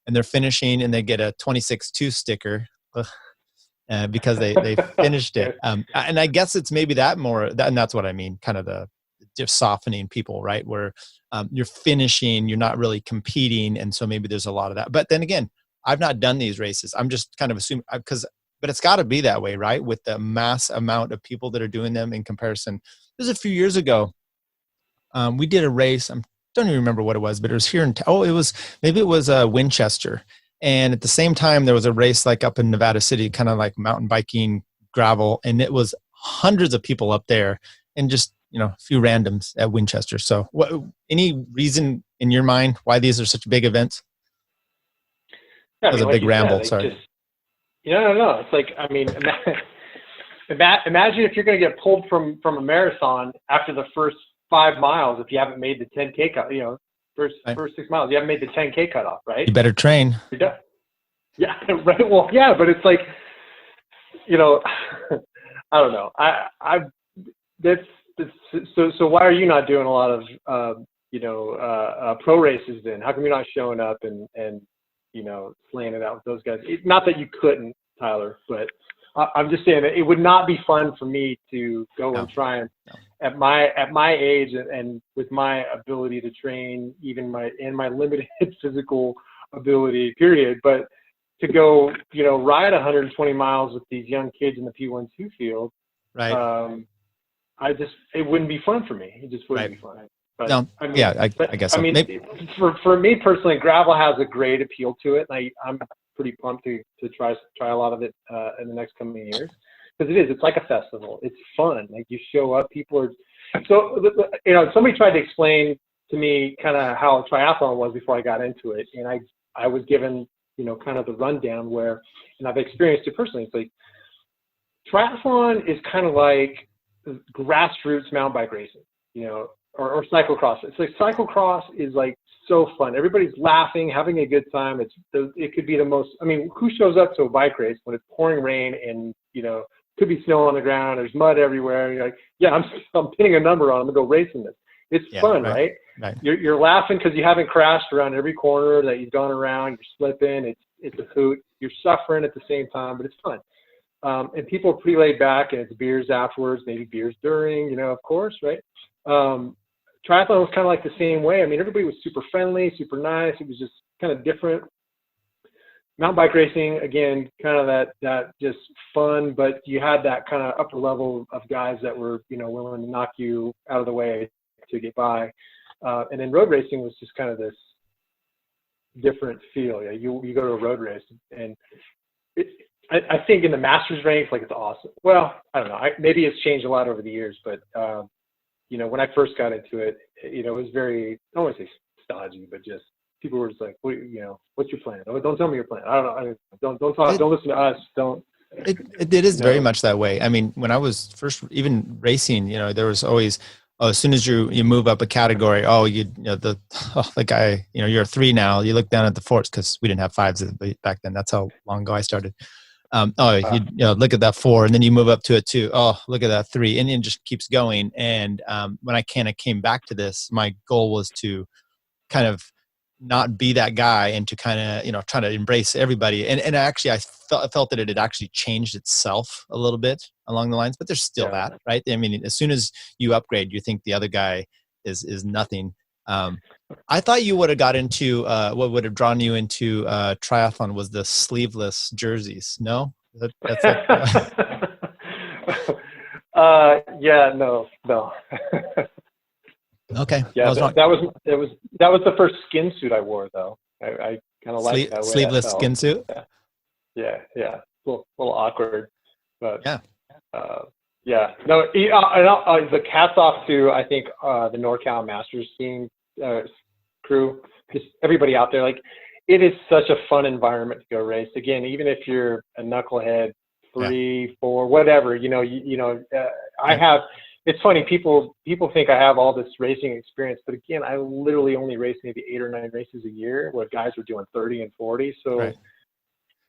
A: and they're finishing, and they get a 26-2 sticker because they finished it. And I guess it's maybe and that's what I mean, kind of the just softening people, right? Where you're finishing, you're not really competing, and so maybe there's a lot of that. But then again, I've not done these races. I'm just kind of assuming but it's got to be that way, right? With the mass amount of people that are doing them in comparison. This was a few years ago. We did a race. I don't even remember what it was, but it was here it was Winchester. And at the same time, there was a race like up in Nevada City, kind of like mountain biking gravel. And it was hundreds of people up there and just, a few randoms at Winchester. So any reason in your mind why these are such big events?
B: Yeah,
A: That was a big ramble. Sorry.
B: No. It's like, I mean, imagine if you're going to get pulled from a marathon after the first 5 miles if you haven't made the 10K cut. First 6 miles, you haven't made the 10K cutoff, right?
A: You better train.
B: You're done. Yeah, right. Well, yeah, but it's like, I don't know. So why are you not doing a lot of pro races then? How come you're not showing up and slaying it out with those guys? Not that you couldn't, Tyler, but I'm just saying that it would not be fun for me to go and try and at my age and with my ability to train, even my limited physical ability, period, but to go, ride 120 miles with these young kids in the P12 field,
A: right?
B: It wouldn't be fun for me. It just wouldn't be fun. But,
A: no, I guess. So.
B: I mean, for me personally, gravel has a great appeal to it, and I'm pretty pumped to try a lot of it in the next coming years, because it's like a festival. It's fun. Like, you show up, people are so somebody tried to explain to me kind of how triathlon was before I got into it, and I was given kind of the rundown where, and I've experienced it personally. It's like triathlon is kind of like grassroots mountain bike racing, or cyclocross. It's like cyclocross is like so fun. Everybody's laughing, having a good time. It could be the most. I mean, who shows up to a bike race when it's pouring rain and could be snow on the ground, there's mud everywhere, and you're like, yeah, I'm pinning a number on. I'm gonna go racing this. It's fun, right? Right. You're laughing because you haven't crashed around every corner that you've gone around. You're slipping. It's a hoot. You're suffering at the same time, but it's fun. And people are pretty laid back, and it's beers afterwards, maybe beers during, of course, right? Triathlon was kind of like the same way. I mean, everybody was super friendly, super nice. It was just kind of different. Mountain bike racing, again, kind of that just fun, but you had that kind of upper level of guys that were, willing to knock you out of the way to get by. And then road racing was just kind of this different feel. Yeah, you go to a road race, and I think in the Masters ranks, like, it's awesome. Well, I don't know. Maybe it's changed a lot over the years, but when I first got into it, it was very, I don't want to say stodgy, but just people were just like, what's your plan? Oh, don't tell me your plan. I don't know. Don't talk. Don't listen to us. Don't.
A: It is very much that way. I mean, when I was first even racing, there was always, as soon as you move up a category, the guy, you're a 3 now. You look down at the 4s, because we didn't have 5s back then. That's how long ago I started. Look at that 4, and then you move up to a 2. Oh, look at that 3, and it just keeps going. And when I kind of came back to this, my goal was to kind of not be that guy, and to kind of try to embrace everybody. And actually, I felt that it had actually changed itself a little bit along the lines, but there's still that, right? I mean, as soon as you upgrade, you think the other guy is nothing. I thought you would have got into what would have drawn you into triathlon was the sleeveless jerseys. No, that's
B: no.
A: Okay.
B: Yeah, that was the first skin suit I wore, though. I kind of like that way.
A: Sleeveless skin suit.
B: Yeah. A little awkward, but
A: yeah.
B: No, the hats off to, I think, the NorCal Masters team, crew, just everybody out there. Like, it is such a fun environment to go race. Again, even if you're a knucklehead, 3, 4, whatever, I have. It's funny, people think I have all this racing experience, but again, I literally only race maybe 8 or 9 races a year, where guys were doing 30 and 40. So,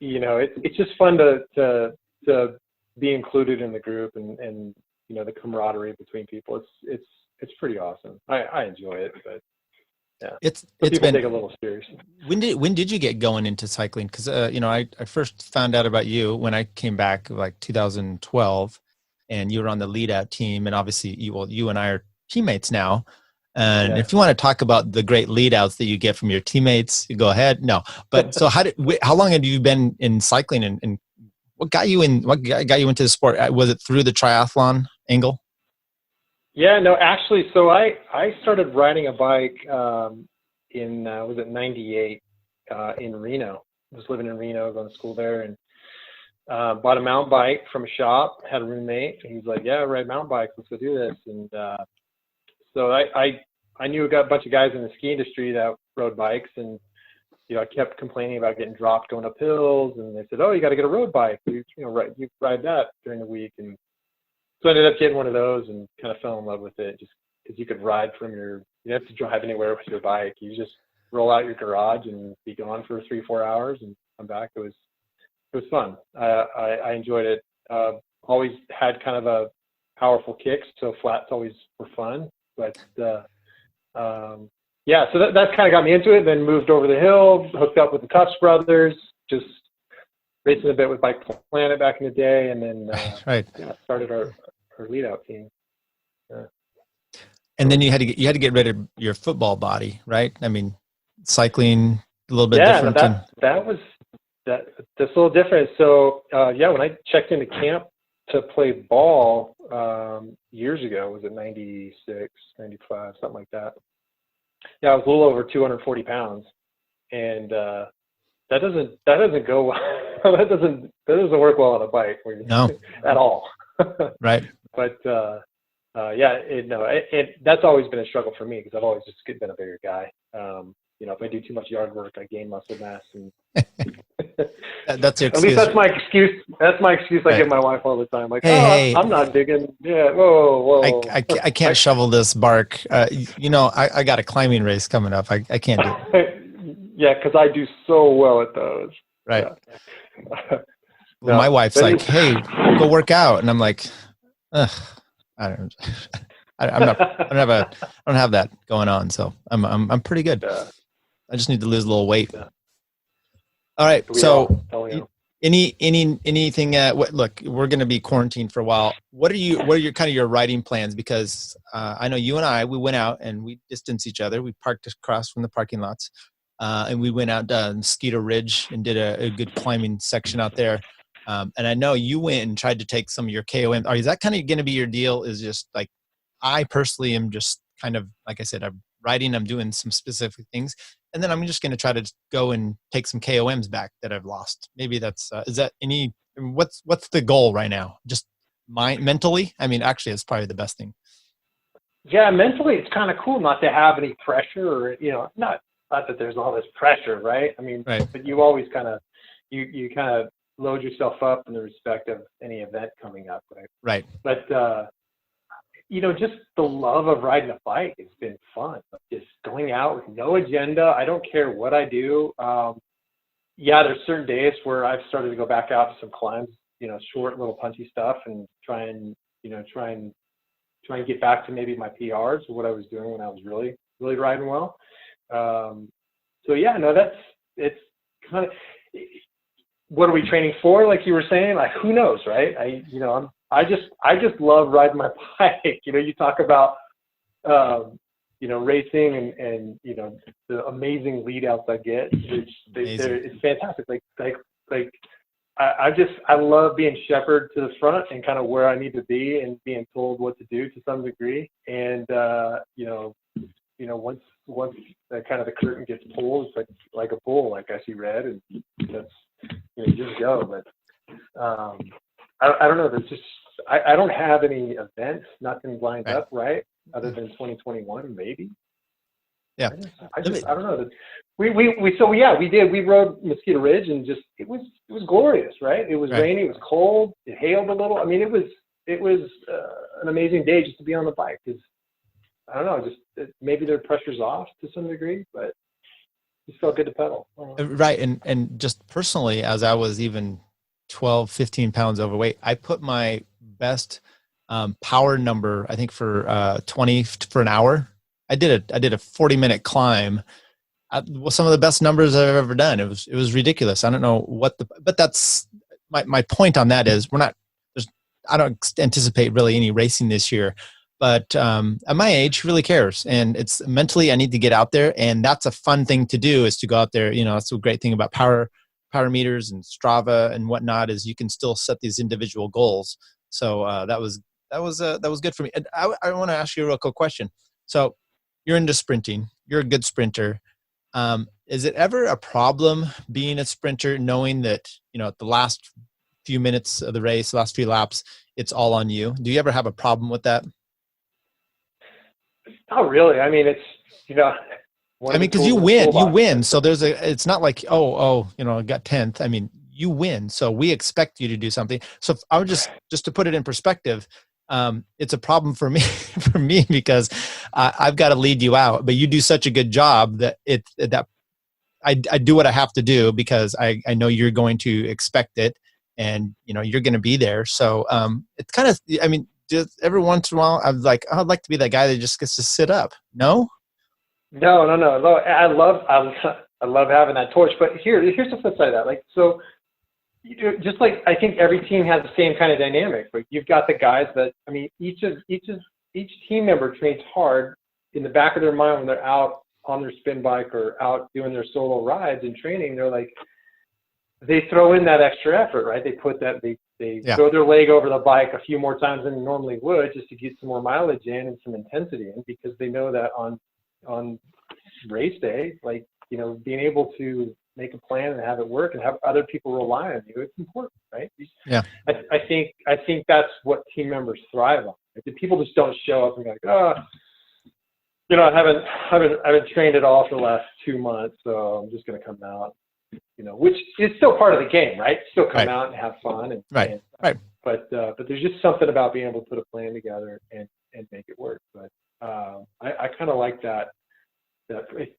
B: it's just fun to be included in the group, and the camaraderie between people. It's pretty awesome. I enjoy it, but yeah, it's been take a little serious.
A: When did you get going into cycling? Because I first found out about you when I came back, like 2012, and you were on the lead out team, and obviously you and I are teammates now. And if you want to talk about the great lead outs that you get from your teammates, you go ahead. No, but so how long have you been in cycling, and what got you into the sport? Was it through the triathlon angle?
B: Yeah, no, actually, so I started riding a bike in was it 98 in Reno. I was living in Reno, going to school there, and bought a mountain bike from a shop. Had a roommate, and he's like, "Yeah, I ride mountain bikes. Let's go do this." And so I knew a bunch of guys in the ski industry that rode bikes, and I kept complaining about getting dropped going up hills, and they said, "Oh, you got to get a road bike. You ride that during the week." And so I ended up getting one of those and kind of fell in love with it, just because you could ride from you didn't have to drive anywhere with your bike. You just roll out your garage and be gone for 3-4 hours and come back. It was fun. I enjoyed it. Always had kind of a powerful kicks, so flats always were fun. But yeah, so that's kind of got me into it. Then moved over the hill, hooked up with the Tufts brothers, just racing a bit with Bike Planet back in the day, and then started our lead out team.
A: And then you had to get rid of your football body, right? I mean, cycling a little bit different.
B: That's a little different. So when I checked into camp to play ball years ago, was it 96, 95, something like that? Yeah, I was a little over 240 pounds, and that doesn't go well. that doesn't work well on a bike.
A: No,
B: at all.
A: Right.
B: But that's always been a struggle for me, because I've always just been a bigger guy. If I do too much yard work, I gain muscle mass, and
A: that's your excuse.
B: At least that's my excuse. That's my excuse. I give my wife all the time. Like,
A: hey,
B: I'm not digging. Yeah, whoa.
A: I can't shovel this bark. I got a climbing race coming up. I can't do it.
B: Yeah, because I do so well at those.
A: Right.
B: Yeah.
A: Well, my wife's like, "Hey, go work out," and I'm like, "Ugh, I don't. I don't have that going on. So I'm pretty good.
B: Yeah.
A: I just need to lose a little weight." Yeah. All right. So anything, look, we're going to be quarantined for a while. What are your kind of your riding plans? Because I know you and we went out and we distanced each other. We parked across from the parking lots, and we went out to Mosquito Ridge and did a good climbing section out there. And I know you went and tried to take some of your KOM. Is that kind of going to be your deal? Is just like, I personally am just kind of, like I said, I'm riding, I'm doing some specific things, and then I'm just going to try to go and take some KOMs back that I've lost. Maybe that's, what's the goal right now? Just mentally? I mean, actually, it's probably the best thing.
B: Yeah, mentally, it's kind of cool not to have any pressure, or, not that there's all this pressure, right? I mean, right. But you always kind of, you kind of load yourself up in the respect of any event coming up, right? Right. But, just the love of riding a bike has been fun. Just going out with no agenda. I don't care what I do. There's certain days where I've started to go back out to some climbs, short little punchy stuff, and try and get back to maybe my PRs, or what I was doing when I was really, really riding well. It's kind of, what are we training for? Like you were saying, like, who knows, right? I just love riding my bike. You talk about, racing and the amazing lead outs I get. It's fantastic. I love being shepherded to the front and kind of where I need to be and being told what to do to some degree. And, once kind of the curtain gets pulled, it's like a bull, like I see red, and that's, you just go. But, I don't know. There's just, I don't have any events, nothing lined up, right? Other than 2021, maybe. Yeah. I don't know. We did. We rode Mosquito Ridge, and just, it was glorious, right? It was rainy, it was cold, it hailed a little. I mean, it was an amazing day just to be on the bike. Cause I don't know, maybe their pressure's off to some degree, but it felt good to pedal.
A: Right. And just personally, as I was even 12, 15 pounds overweight, I put my best power number, I think, for 20 for an hour. I did a 40-minute climb. Some of the best numbers I've ever done. It was ridiculous. I don't know but that's my point on that is I don't anticipate really any racing this year. But at my age, who really cares? And it's mentally, I need to get out there, and that's a fun thing to do, is to go out there. That's a great thing about power meters and Strava and whatnot, is you can still set these individual goals. So that was good for me. And I want to ask you a real quick question. So you're into sprinting. You're a good sprinter. Is it ever a problem being a sprinter, knowing that at the last few minutes of the race, last few laps, it's all on you? Do you ever have a problem with that?
B: Not really. I mean, it's,
A: I mean, because you win. So it's not like, I got 10th. I mean, you win. So we expect you to do something. So I would just to put it in perspective, it's a problem for me because I've got to lead you out, but you do such a good job that I do what I have to do because I know you're going to expect it and, you're going to be there. So it's kind of, I mean, just every once in a while, I'd like to be that guy that just gets to sit up. No. I love having that torch, but here's the flip side of that. Like, so just like, I think every team has the same kind of dynamic, but you've got the guys that, I mean, each team member trains hard in the back of their mind when they're out on their spin bike or out doing their solo rides and training. They're like, they throw in that extra effort, right? They put that, they throw their leg over the bike a few more times than they normally would just to get some more mileage in and some intensity in, because they know that on race day, like, being able to make a plan and have it work and have other people rely on you, it's important, right? Yeah.
B: I think that's what team members thrive on. Like, the people just don't show up and go like, I haven't trained at all for the last 2 months, so I'm just going to come out, which is still part of the game, right? Still come out and have fun. And,
A: right.
B: But there's just something about being able to put a plan together and make it work. But I kind of like that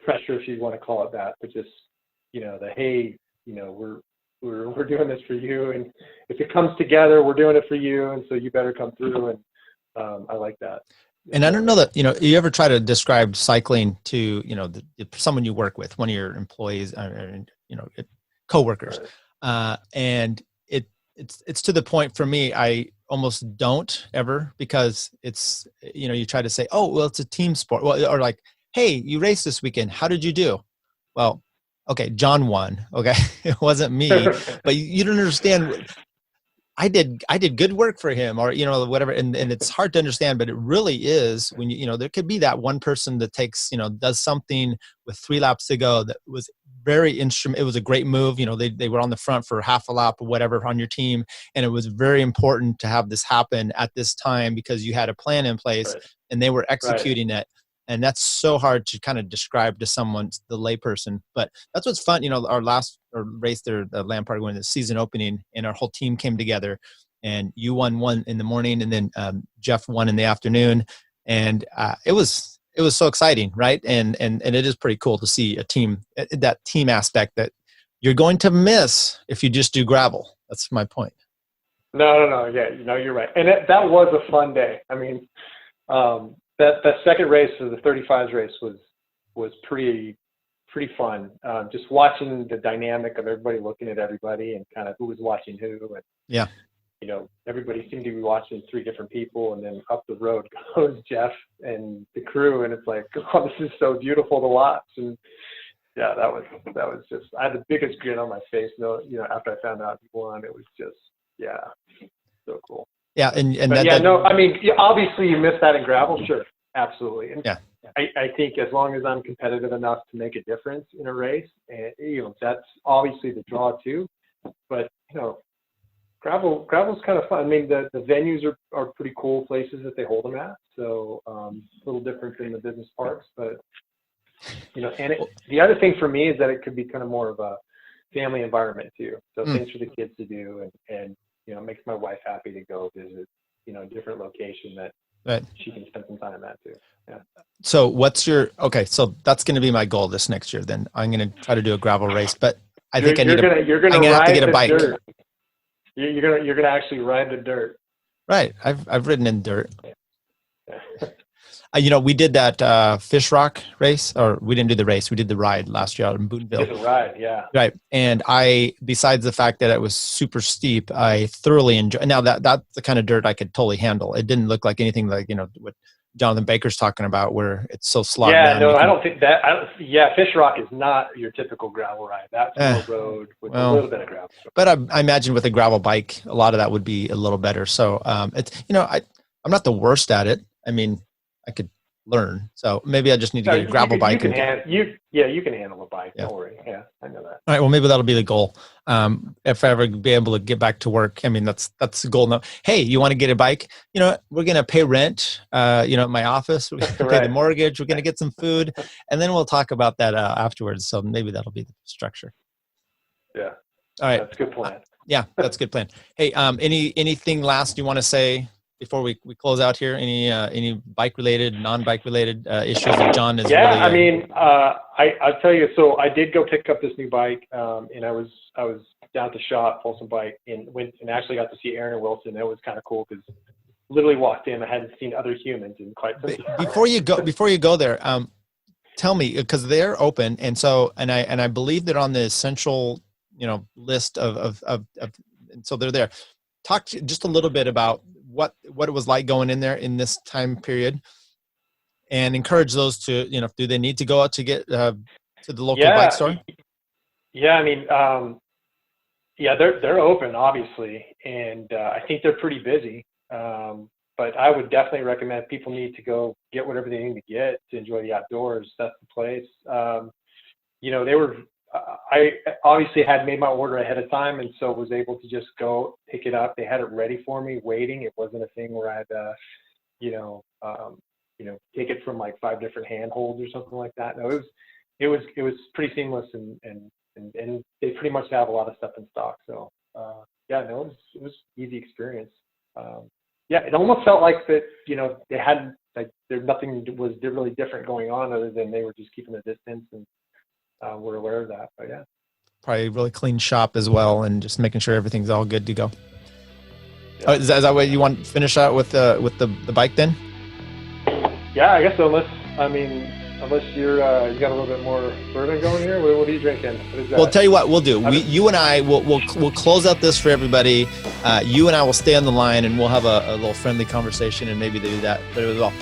B: pressure, if you want to call it that, but just, hey, we're doing this for you. And if it comes together, we're doing it for you. And so you better come through. And I like that.
A: And I don't know that, you ever try to describe cycling to, someone you work with, one of your employees, coworkers. And it's to the point for me, I almost don't ever, because it's, you try to say, oh, well, it's a team sport. Well, or like, hey, you raced this weekend. How did you do? Well, okay, John won. Okay. It wasn't me, but you don't understand. I did good work for him, or, whatever. And it's hard to understand, but it really is when there could be that one person that takes, does something with 3 laps to go that was very it was a great move. They were on the front for half a lap or whatever on your team. And it was very important to have this happen at this time because you had a plan in place and they were executing it. And that's so hard to kind of describe to someone, the layperson. But that's what's fun. Our last race there, the Lampard won the season opening, and our whole team came together. And you won one in the morning, and then Jeff won in the afternoon. And it was so exciting, right? And it is pretty cool to see a team, that team aspect that you're going to miss if you just do gravel. That's my point.
B: No. Yeah, you're right. And that was a fun day. I mean, that second race, the 35s race, was pretty fun. Just watching the dynamic of everybody looking at everybody and kind of who was watching who. And, everybody seemed to be watching 3 different people. And then up the road goes Jeff and the crew. And it's like, oh, this is so beautiful to watch. And yeah, that was just, I had the biggest grin on my face. After I found out he won, it was just, so cool.
A: Yeah,
B: I mean, obviously you missed that in gravel, sure, absolutely. And I think as long as I'm competitive enough to make a difference in a race, and that's obviously the draw too. But gravel's kind of fun. I mean, the venues are pretty cool places that they hold them at, so a little different than the business parks. But and the other thing for me is that it could be kind of more of a family environment too. So things for the kids to do, and it makes my wife happy to go visit, a different location that she can spend some time at too. Yeah.
A: So so that's going to be my goal this next year. Then I'm going to try to do a gravel race, but I think I'm going to have to get a bike.
B: Dirt. You're going to actually ride the dirt.
A: Right. I've ridden in dirt. We did that Fish Rock race, or we didn't do the race. We did the ride last year out in Boonville.
B: We did the ride, yeah. Right.
A: And besides the fact that it was super steep, I thoroughly enjoyed. Now that's the kind of dirt I could totally handle. It didn't look like anything like, what Jonathan Baker's talking about, where it's so slogged down.
B: I don't think that. Fish Rock is not your typical gravel ride. That's a road with a little bit of gravel.
A: But I imagine with a gravel bike, a lot of that would be a little better. So it's I'm not the worst at it. I mean, I could learn. So maybe I just need to get a gravel bike.
B: You can handle a bike.
A: Yeah.
B: Don't worry. Yeah, I know that.
A: All right. Well, maybe that'll be the goal. If I ever be able to get back to work, I mean, that's the goal now. Hey, you want to get a bike? You know, we're going to pay rent, at my office. We're going to pay the mortgage. We're going to get some food, and then we'll talk about that afterwards. So maybe that'll be the structure.
B: Yeah.
A: All right.
B: That's a good plan.
A: Yeah, that's a good plan. Hey, anything last you want to say before we close out here? Any bike related, non-bike related issues that John is?
B: Yeah, really, I'll tell you. So I did go pick up this new bike, and I was down at the shop, Folsom Bike, and went and actually got to see Aaron and Wilson. That was kind of cool because literally walked in. I hadn't seen other humans in quite some time.
A: Before you go there, tell me, because they're open, and so and I believe they're on the essential list of and so they're there. Talk just a little bit about what it was like going in there in this time period, and encourage those to, do they need to go out to get to the local bike store?
B: Yeah, I mean, they're open obviously, and I think they're pretty busy. But I would definitely recommend if people need to go get whatever they need to get to enjoy the outdoors. That's the place. They were. I obviously had made my order ahead of time, and so was able to just go pick it up. They had it ready for me, waiting. It wasn't a thing where I had to, take it from like 5 different handholds or something like that. No, it was pretty seamless, and they pretty much have a lot of stuff in stock. So it was easy experience. It almost felt like that. They hadn't nothing was really different going on other than they were just keeping a distance and. We're aware of that, but yeah.
A: Probably really clean shop as well, and just making sure everything's all good to go. Yeah. Is that what you want to finish out with the bike then?
B: Yeah, I guess so. Unless you're you got a little bit more bourbon going here. What are you drinking? What is that?
A: Well, tell you what we'll do. You and I will close out this for everybody. You and I will stay on the line, and we'll have a little friendly conversation, and maybe they do that as well.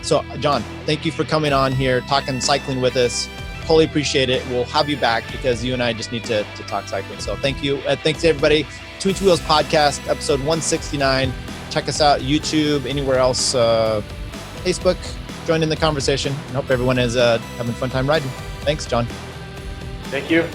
A: So, John, thank you for coming on here, talking cycling with us. Totally appreciate it. We'll have you back because you and I just need to talk cycling. So thank you. Thanks to everybody. Two Wheels Podcast, episode 169. Check us out, YouTube, anywhere else, Facebook. Join in the conversation. I hope everyone is having a fun time riding. Thanks, John.
B: Thank you.